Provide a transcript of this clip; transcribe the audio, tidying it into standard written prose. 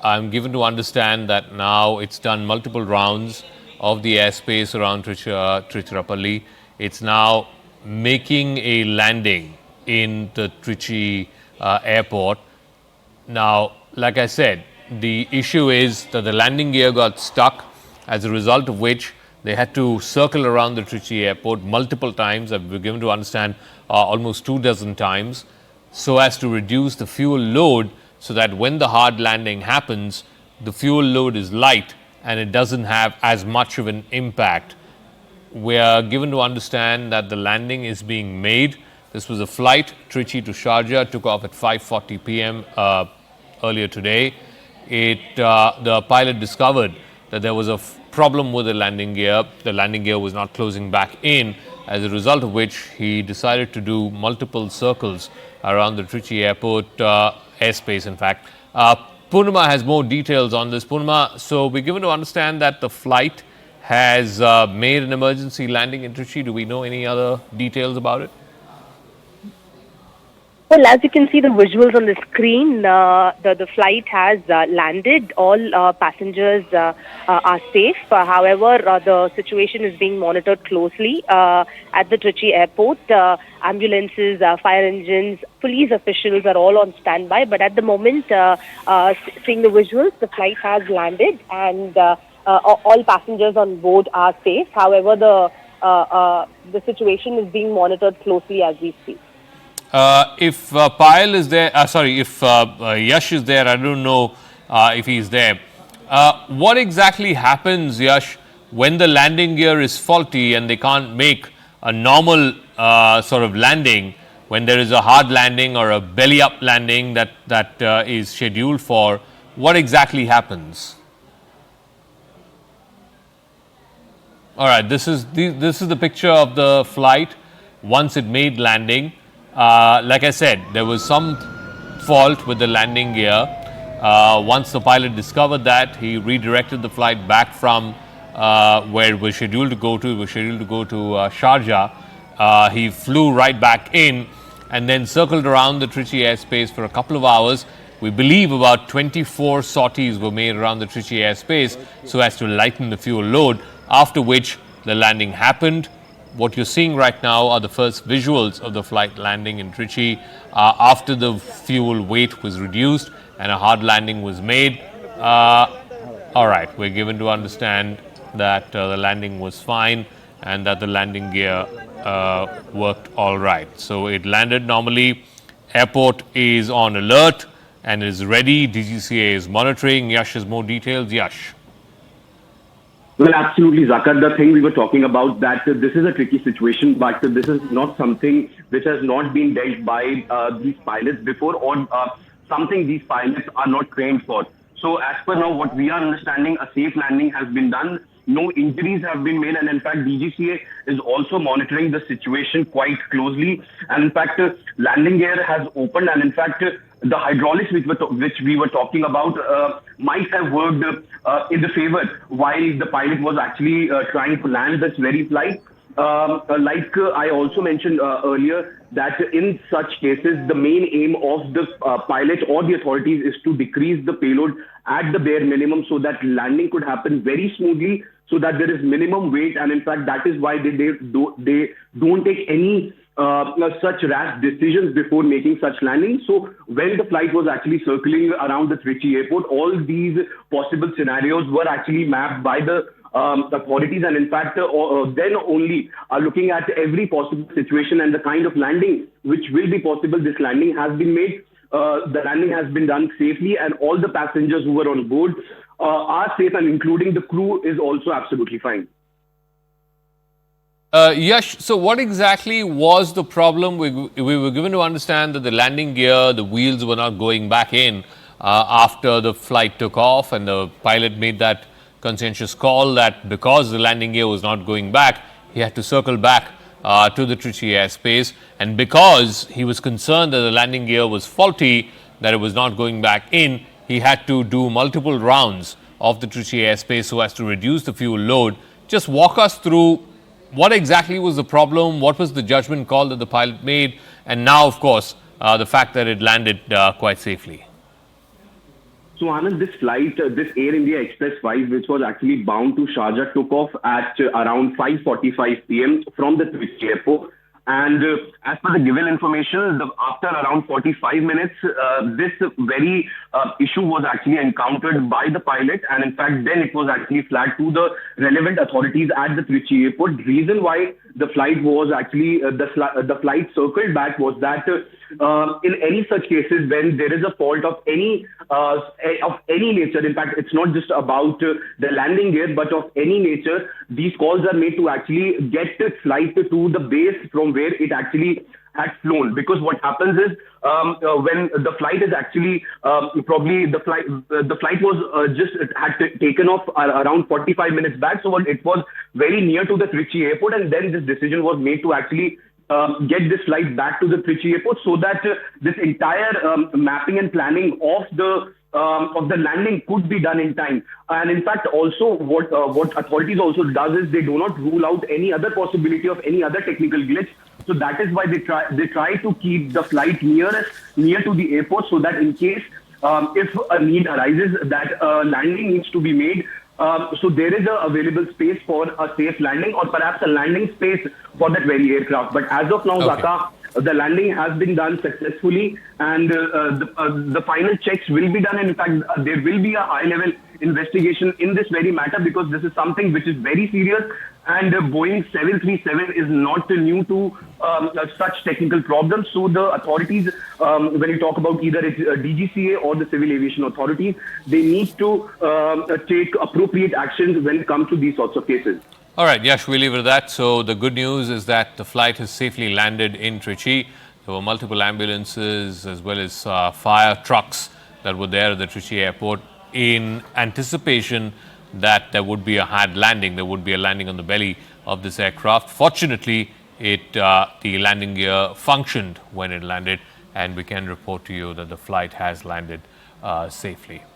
I'm given to understand that now it's done multiple rounds of the airspace around Tiruchirappalli. It's now making a landing in the Trichy airport. Now, like I said, the issue is that the landing gear got stuck, as a result of which they had to circle around the Trichy airport multiple times. I've been given to understand almost 2 dozen times, so as to reduce the fuel load, so that when the hard landing happens, the fuel load is light and it doesn't have as much of an impact. We are given to understand that the landing is being made. This was a flight Trichy to Sharjah, took off at 5:40 p.m. Earlier today. The pilot discovered that there was a problem with the landing gear. The landing gear was not closing back in, as a result of which he decided to do multiple circles around the Trichy airport airspace, in fact. Purnima has more details on this. Purnima, so we're given to understand that the flight has made an emergency landing in Trichy. Do we know any other details about it? Well, as you can see the visuals on the screen, the flight has landed. All passengers are safe. However, the situation is being monitored closely at the Trichy airport. Ambulances, fire engines, police officials are all on standby. But at the moment, seeing the visuals, the flight has landed and all passengers on board are safe. However, the situation is being monitored closely as we speak. If Payal is there, if Yash is there, I don't know if he's there. What exactly happens, Yash, when the landing gear is faulty and they can't make a normal sort of landing, when there is a hard landing or a belly up landing that is scheduled for? What exactly happens? All right, this is the picture of the flight once it made landing. Like I said, there was some fault with the landing gear. Once the pilot discovered that, he redirected the flight back from where it was scheduled to go to. It was scheduled to go to Sharjah. He flew right back in and then circled around the Trichy airspace for a couple of hours. We believe about 24 sorties were made around the Trichy airspace so as to lighten the fuel load, after which the landing happened. What you're seeing right now are the first visuals of the flight landing in Trichy after the fuel weight was reduced and a hard landing was made. All right, we're given to understand that the landing was fine and that the landing gear worked all right. So it landed normally. Airport is on alert and is ready. DGCA is monitoring. Yash has more details. Yash. Well, absolutely, Zakar. The thing we were talking about, that this is a tricky situation, but this is not something which has not been dealt by these pilots before, or something these pilots are not trained for. So as per now, what we are understanding, a safe landing has been done. No injuries have been made, and in fact, DGCA is also monitoring the situation quite closely. And in fact, landing gear has opened, and in fact, the hydraulics which we were talking about might have worked in the favor while the pilot was actually trying to land this very flight. Like I also mentioned earlier, that in such cases, the main aim of the pilot or the authorities is to decrease the payload at the bare minimum so that landing could happen very smoothly, so that there is minimum weight. And in fact, that is why they don't take any such rash decisions before making such landings. So when the flight was actually circling around the Trichy airport, all these possible scenarios were actually mapped by the authorities, and in fact then only looking at every possible situation and the kind of landing which will be possible. This landing has been made. The landing has been done safely, and all the passengers who were on board are safe, and including the crew is also absolutely fine. Yash, so what exactly was the problem? We were given to understand that the landing gear, the wheels were not going back in after the flight took off, and the pilot made that conscientious call that because the landing gear was not going back, he had to circle back to the Trichy airspace, and because he was concerned that the landing gear was faulty, that it was not going back in, he had to do multiple rounds of the Trichy airspace so as to reduce the fuel load. Just walk us through what exactly was the problem, what was the judgment call that the pilot made, and now, of course, the fact that it landed quite safely. So Anand, this flight, this Air India Express 5, which was actually bound to Sharjah, took off at around 5:45 p.m. from the Trichy airport. And as per the given information, after around 45 minutes, this very issue was actually encountered by the pilot. And in fact, then it was actually flagged to the relevant authorities at the Trichy airport. Reason why the flight was actually, the flight circled back was that in any such cases, when there is a fault of any nature, in fact, it's not just about the landing gear, but of any nature, these calls are made to actually get the flight to the base from where it actually had flown. Because what happens is when the flight is actually probably the flight was just had taken off around 45 minutes back, so it was very near to the Trichy airport, and then this decision was made to actually get this flight back to the Trichy airport, so that this entire mapping and planning of the landing could be done in time. And in fact, also what authorities also does is they do not rule out any other possibility of any other technical glitch. So that is why they try to keep the flight near to the airport, so that in case if a need arises that landing needs to be made, so there is a available space for a safe landing, or perhaps a landing space for that very aircraft. But as of now, Okay. Zaka, the landing has been done successfully, and the final checks will be done. And in fact, there will be a high-level investigation in this very matter, because this is something which is very serious. And Boeing 737 is not new to such technical problems. So the authorities, when you talk about either it's DGCA or the Civil Aviation Authority, they need to take appropriate actions when it comes to these sorts of cases. All right, Yash, we'll leave it at that. So the good news is that the flight has safely landed in Trichy. There were multiple ambulances as well as fire trucks that were there at the Trichy airport in anticipation that there would be a hard landing. There would be a landing on the belly of this aircraft. Fortunately, the landing gear functioned when it landed, and we can report to you that the flight has landed safely.